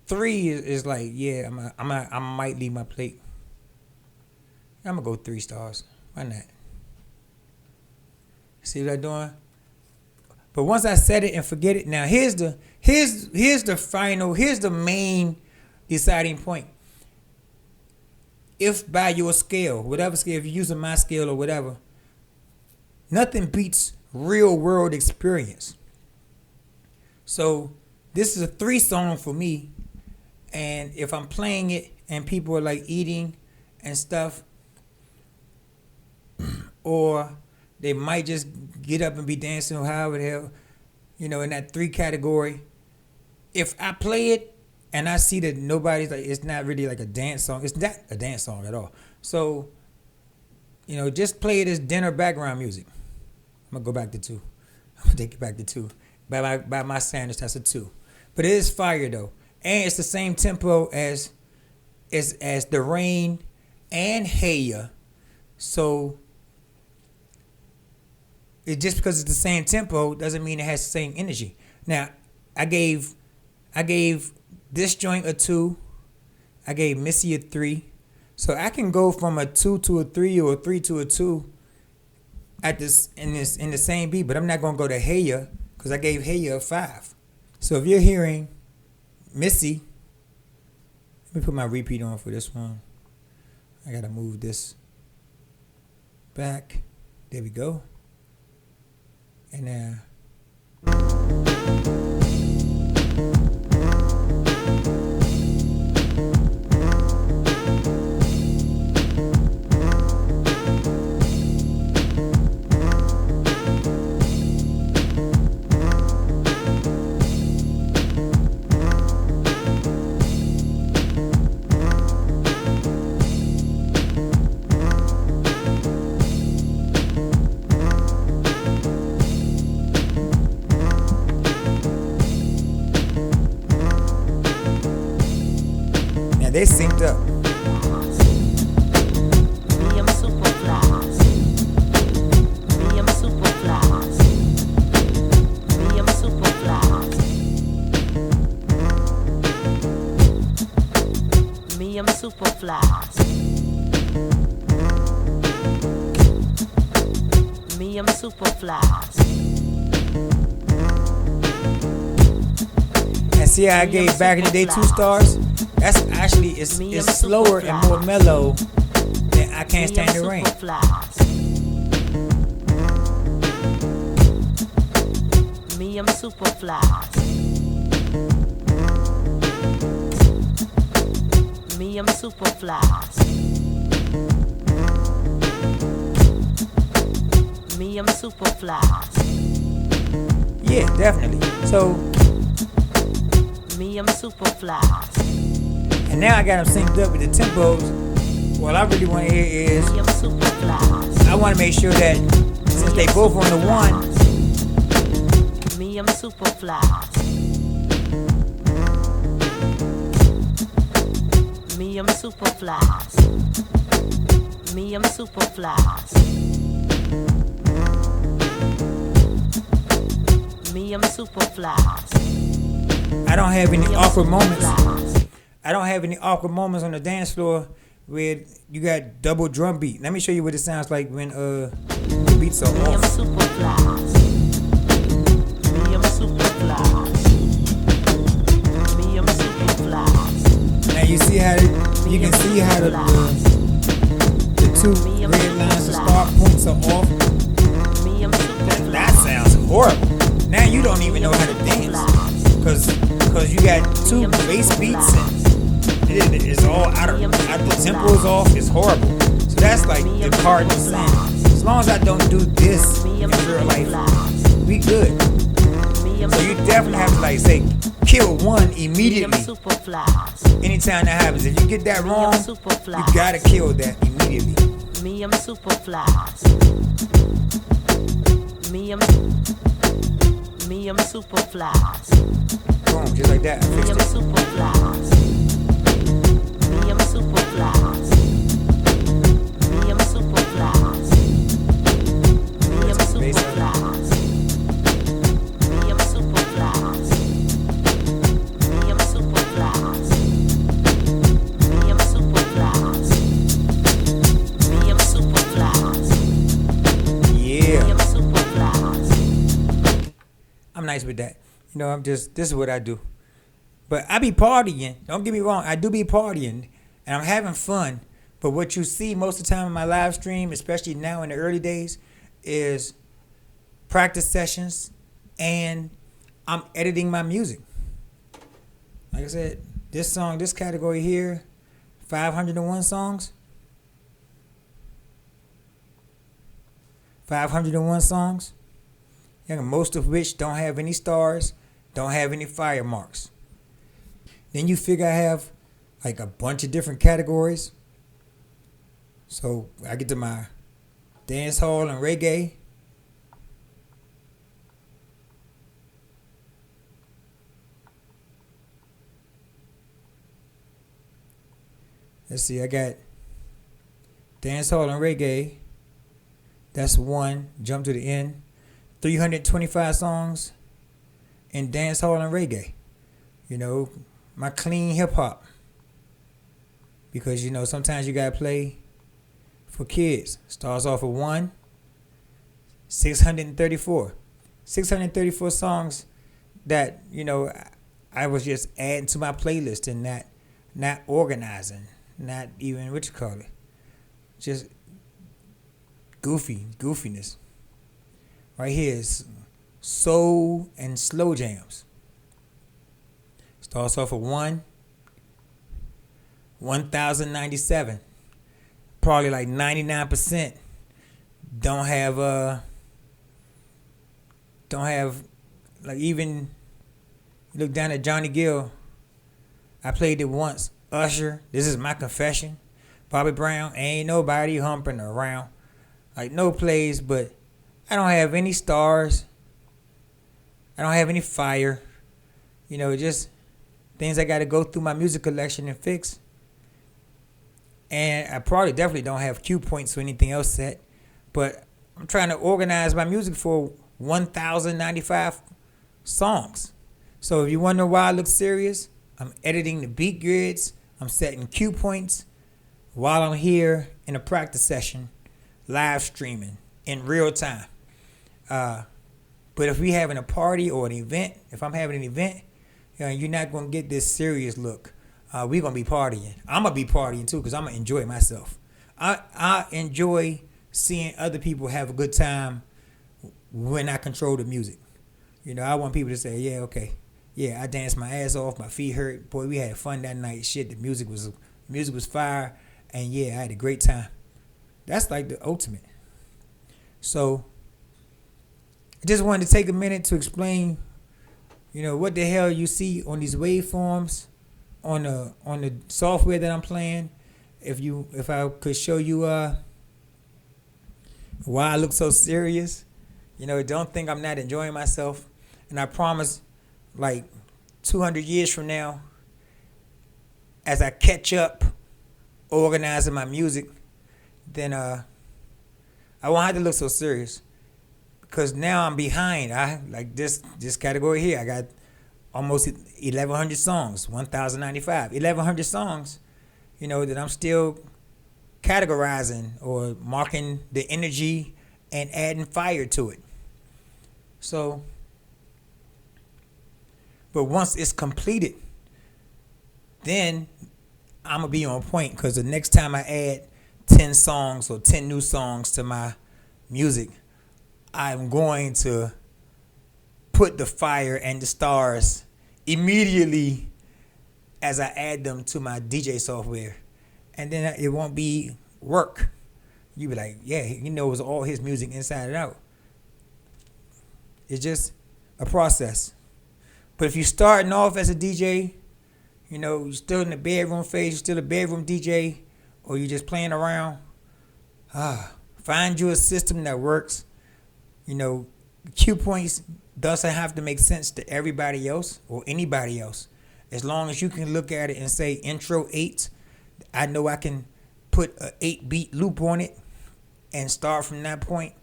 3 is like, yeah, I might leave my plate. I'm going to go 3 stars. Why not? See what I'm doing? But once I set it and forget it, now here's the main deciding point. If by your scale, whatever scale, if you're using my scale or whatever, nothing beats real world experience. So this is a 3 song for me. And if I'm playing it and people are like eating and stuff, or they might just get up and be dancing or however the hell, you know, in that 3 category. If I play it and I see that nobody's like, it's not really like a dance song. It's not a dance song at all. So, you know, just play it as dinner background music. I'm going to go back to 2. I'm going to take it back to 2. By my standards, that's a 2. But it is fire though. And it's the same tempo as The Rain and Hey Ya. So it just because it's the same tempo doesn't mean it has the same energy. Now, I gave this joint a 2. I gave Missy a 3. So I can go from a 2 to a 3 or a 3 to a 2 at this in the same beat, but I'm not gonna go to Hey Ya because I gave Hey Ya a 5. So if you're hearing Missy, let me put my repeat on for this one. I gotta move this back. There we go. And now. They synced up. Me, I'm super fly. Me, I'm super fly. Me, I'm super fly. Me, I'm super fly. Me, I'm super fly. And see how I gave Back in the Day 2 stars? That's actually, it's slower and more mellow than I Can't Stand the Rain. Me, I'm super fly. Me, I'm super fly. Me, I'm super fly. Yeah, definitely. So, me, I'm super fly. And now I got them synced up with the tempos. What I really want to hear is, Me, I'm super fly. I want to make sure that since they both on the one, me, I'm super fly. Me, I'm super fly. Me, I'm super fly. Me, I'm super fly. I don't have any awkward moments. I don't have any awkward moments on the dance floor where you got double drum beat. Let me show you what it sounds like when the beats are Me, I'm off. super fly. Me, I'm super fly. Me, I'm super fly. Now you see how you can see how the two red lines of start points are off. Me, I'm super fly. That sounds horrible. Now you don't even know how to dance because you got two bass beats and it's all out of the tempo is off. It's horrible. So that's like the cardinal sin. As long as I don't do this in real life, we good. So you definitely have to like say kill one immediately. Anytime that happens, if you get that wrong, you gotta kill that immediately. Me, I'm super fly. Me, I'm super fly. Boom, just like that. Me, I'm super fly. Me, I'm super fly. Me, I'm super fly. Me, I'm super fly. Me, I'm super fly. Me, I'm super fly. Me, I'm super fly. Me, I'm super fly. Yeah. Me, I'm super fly. I'm nice with that. You know, this is what I do. But I be partying. Don't get me wrong. I do be partying. And I'm having fun. But what you see most of the time in my live stream, especially now in the early days, is practice sessions. And I'm editing my music. Like I said, this song, this category here, 501 songs. 501 songs. Most of which don't have any stars, don't have any fire marks. Then you figure I have like a bunch of different categories. So I get to my dance hall and reggae. Let's see, I got dance hall and reggae. That's one. Jump to the end. 325 songs in dance hall and reggae. You know, my clean hip hop. Because, you know, sometimes you got to play for kids. Starts off with 1, 634. 634 songs that, I was just adding to my playlist and not organizing, not even, what you call it, just goofiness. Right here is soul and slow jams. Starts off with 1097. Probably like 99% don't have like, even look down at Johnny Gill. I played it once. Usher, This Is My Confession. Bobby Brown, Ain't Nobody Humping Around. Like, no plays, but I don't have any stars. I don't have any fire. Just things I got to go through my music collection and fix. And I probably definitely don't have cue points or anything else set. But I'm trying to organize my music for 1,095 songs. So if you wonder why I look serious, I'm editing the beat grids. I'm setting cue points while I'm here in a practice session, live streaming in real time. But if we having a party or an event, if I'm having an event, you're not going to get this serious look. We're going to be partying. I'm going to be partying too because I'm going to enjoy myself. I enjoy seeing other people have a good time when I control the music. I want people to say, yeah, okay. Yeah, I danced my ass off. My feet hurt. Boy, we had fun that night. Shit, the music was fire. And yeah, I had a great time. That's like the ultimate. So I just wanted to take a minute to explain, what the hell you see on these waveforms on the software that I'm playing. If I could show you why I look so serious, don't think I'm not enjoying myself. And I promise, like 200 years from now, as I catch up organizing my music, then I won't have to look so serious. Because now I'm behind. I like this category here. I got almost 1,100 songs, 1,095. 1,100 songs, that I'm still categorizing or marking the energy and adding fire to it. So, but once it's completed, then I'm going to be on point, because the next time I add 10 songs or 10 new songs to my music, I'm going to put the fire and the stars immediately as I add them to my DJ software. And then it won't be work. You be like, yeah, he knows all his music inside and out. It's just a process. But if you're starting off as a DJ, you're still in the bedroom phase, you're still a bedroom DJ, or you're just playing around, find you a system that works. Cue points doesn't have to make sense to everybody else or anybody else. As long as you can look at it and say intro 8, I know I can put an 8-beat loop on it and start from that point.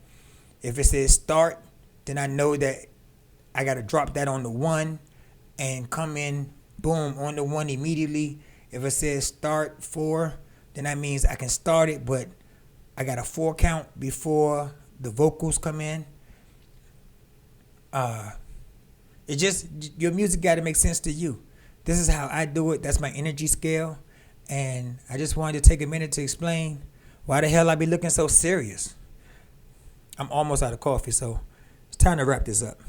If it says start, then I know that I got to drop that on the 1 and come in, boom, on the 1 immediately. If it says start 4, then that means I can start it, but I got a 4 count before the vocals come in. It just, your music got to make sense to you. This is how I do it. That's my energy scale. And I just wanted to take a minute to explain why the hell I be looking so serious. I'm almost out of coffee, so it's time to wrap this up.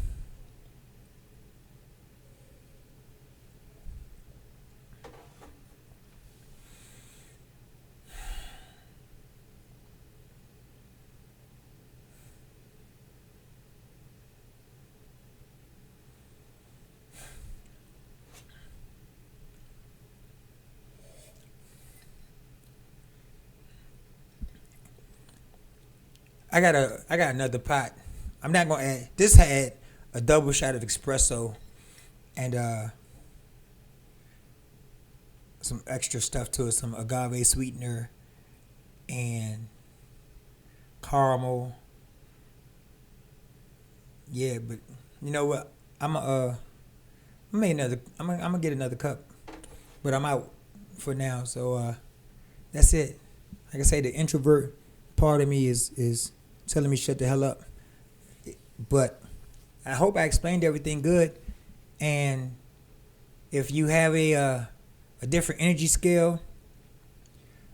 I got another pot. I'm not gonna add. This had a double shot of espresso and some extra stuff to it, some agave sweetener and caramel. Yeah, but you know what? I'm gonna get another cup, but I'm out for now. So that's it. Like I say, the introvert part of me is telling me shut the hell up, But I hope I explained everything good. And if you have a different energy scale,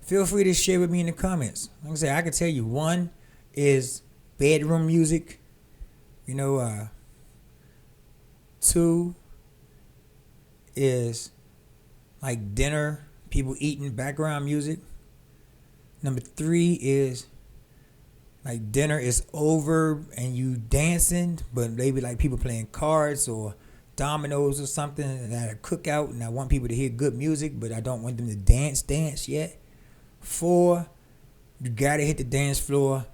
feel free to share with me in the comments. Like I said, I can tell you, one is bedroom music. Two is like dinner, people eating, background music. Number 3 is like dinner is over and you dancing, but maybe like people playing cards or dominoes or something at a cookout, and I want people to hear good music, but I don't want them to dance yet. 4, you gotta hit the dance floor,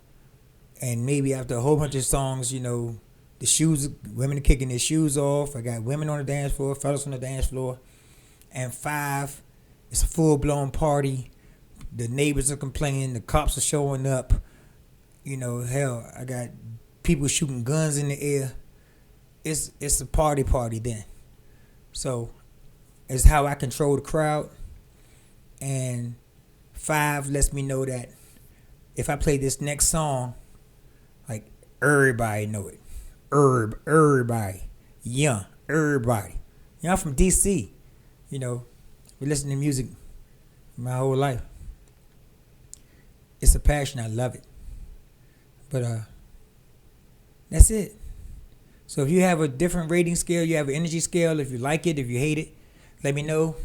and maybe after a whole bunch of songs, the shoes, women are kicking their shoes off. I got women on the dance floor, fellas on the dance floor. And 5, it's a full-blown party. The neighbors are complaining. The cops are showing up. Hell, I got people shooting guns in the air. It's a party then. So it's how I control the crowd. And 5 lets me know that if I play this next song, like everybody know it. Everybody. Yeah, everybody. I'm from DC. We listen to music my whole life. It's a passion. I love it. But that's it. So if you have a different rating scale, you have an energy scale, if you like it, if you hate it, let me know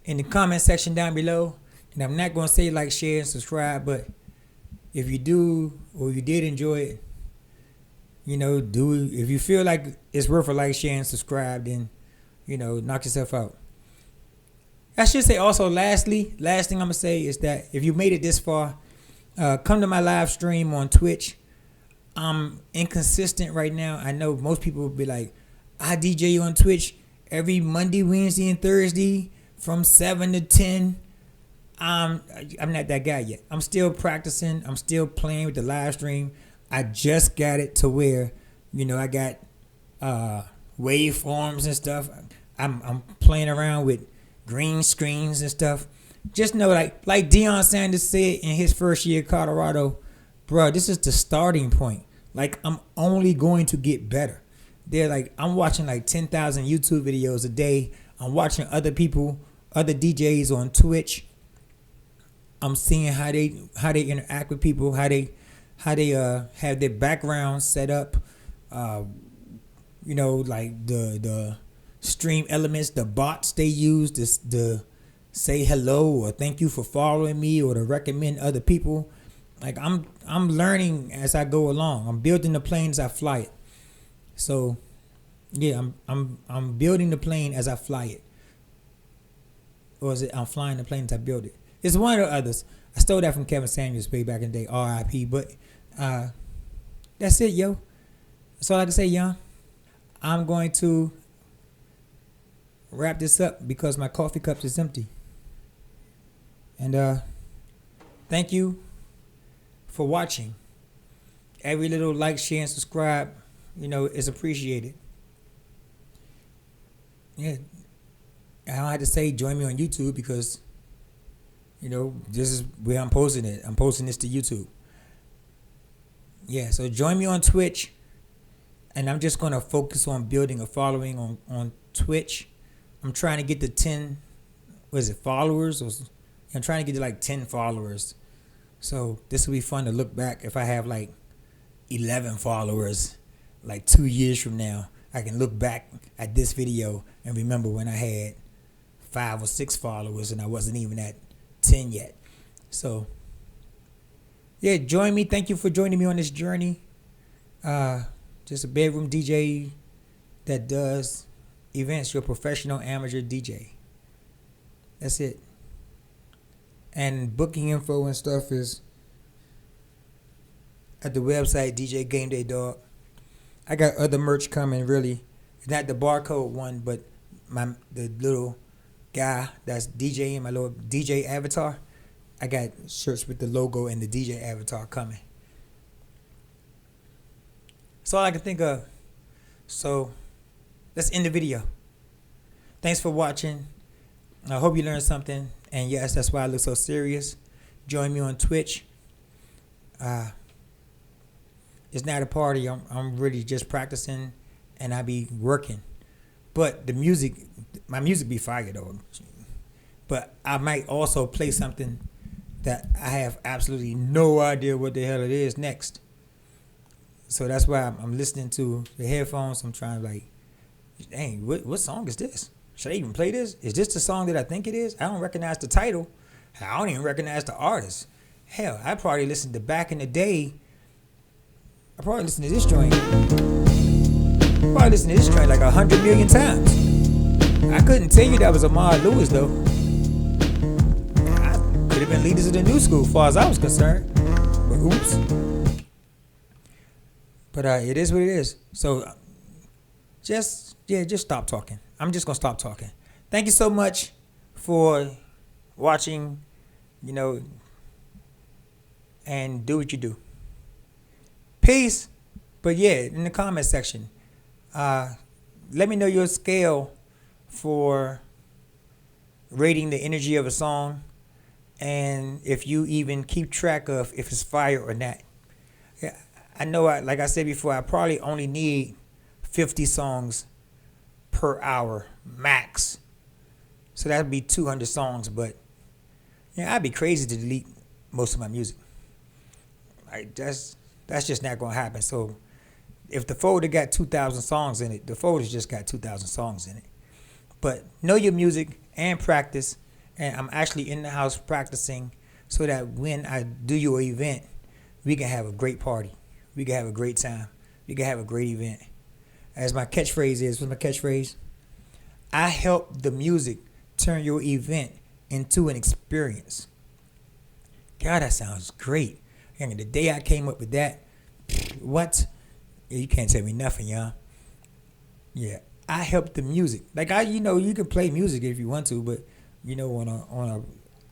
in the comment section down below. And I'm not going to say like, share, and subscribe, but if you do or you did enjoy it, if you feel like it's worth a like, share, and subscribe, then, knock yourself out. I should say also, last thing I'm going to say is that if you made it this far, come to my live stream on Twitch. I'm inconsistent right now. I know most people will be like, I DJ on Twitch every Monday, Wednesday, and Thursday from 7 to 10. I'm not that guy yet. I'm still practicing. I'm still playing with the live stream. I just got it to where, I got waveforms and stuff. I'm playing around with green screens and stuff. Just know, like Deion Sanders said in his first year at Colorado, bro, this is the starting point. Like, I'm only going to get better. I'm watching like 10,000 YouTube videos a day. I'm watching other DJs on Twitch. I'm seeing how they interact with people, how they have their background set up. Like the stream elements, the bots they use to say hello or thank you for following me or to recommend other people. Like, I'm learning as I go along. I'm building the plane as I fly it. So yeah, I'm building the plane as I fly it. Or is it I'm flying the plane as I build it? It's one of the others. I stole that from Kevin Samuels way back in the day, R.I.P. But that's it, yo. That's all I can say, y'all. I'm going to wrap this up because my coffee cup is empty. And thank you for watching. Every little like, share, and subscribe, is appreciated. Yeah, I don't have to say join me on YouTube because, this is where I'm posting it. I'm posting this to YouTube. Yeah, so join me on Twitch. And I'm just going to focus on building a following on Twitch. I'm trying to get to 10, followers? I'm trying to get to like 10 followers. So this will be fun to look back. If I have like 11 followers, like 2 years from now, I can look back at this video and remember when I had 5 or 6 followers and I wasn't even at 10 yet. So yeah, join me. Thank you for joining me on this journey. Just a bedroom DJ that does events. You're a professional amateur DJ. That's it. And booking info and stuff is at the website DJ GameDayDog. I got other merch coming, really. Not the barcode one, but the little guy that's DJing, my little DJ avatar. I got shirts with the logo and the DJ avatar coming. That's all I can think of. So let's end the video. Thanks for watching. I hope you learned something. And yes, that's why I look so serious. Join me on Twitch. If It's not a party. I'm really just practicing, and I be working. But my music be fire though. But I might also play something that I have absolutely no idea what the hell it is next. So that's why I'm listening to the headphones. I'm trying to like, dang, what song is this? Should I even play this? Is this the song that I think it is? I don't recognize the title. I don't even recognize the artist. Hell, I probably listened to back in the day. I probably listened to this joint. Like 100 million times. I couldn't tell you that was Ahmad Lewis though. I could have been Leaders of the New School, as far as I was concerned. But oops. But it is what it is. So just stop talking. I'm just gonna stop talking. Thank you so much for watching. And do what you do. Peace. But yeah, in the comment section, let me know your scale for rating the energy of a song, and if you even keep track of if it's fire or not. Yeah, I know, like I said before, I probably only need 50 songs per hour max. So that would be 200 songs, but I'd be crazy to delete most of my music. Like that's just not gonna happen. So if the folder got 2,000 songs in it, the folder's just got 2,000 songs in it. But know your music and practice. And I'm actually in the house practicing so that when I do your event, we can have a great party. We can have a great time. We can have a great event. As my catchphrase is, what's my catchphrase? I help the music turn your event into an experience. God, that sounds great. And the day I came up with that, what? You can't tell me nothing, y'all. Yeah, I help the music. Like you can play music if you want to, but on a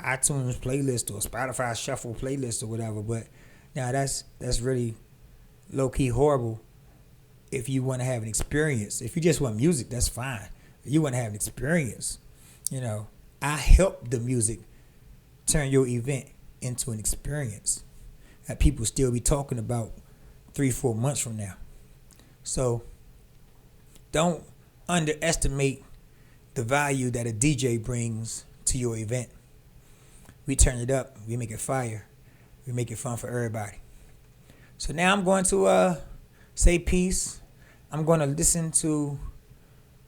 iTunes playlist or Spotify shuffle playlist or whatever. But now that's really low key horrible. If you want to have an experience, if you just want music, that's fine. If you want to have an experience, I help the music turn your event into an experience that people still be talking about 3-4 months from now. So don't underestimate the value that a DJ brings to your event. We turn it up, we make it fire, we make it fun for everybody. So now I'm going to say peace. I'm going to listen to,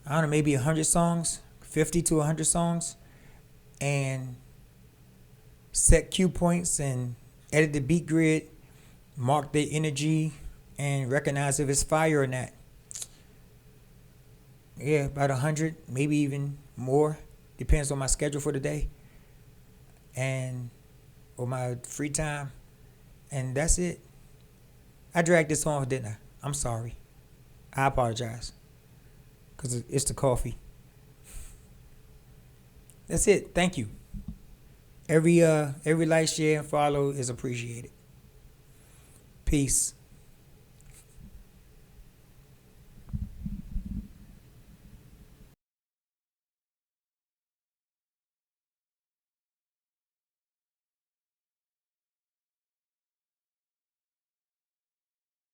I don't know, maybe 100 songs, 50 to 100 songs, and set cue points and edit the beat grid, mark the energy, and recognize if it's fire or not. Yeah, about 100, maybe even more. Depends on my schedule for the day and or my free time. And that's it. I dragged this on, didn't I? I'm sorry. I apologize. Because it's the coffee. That's it. Thank you. Every like, share, and follow is appreciated. Peace.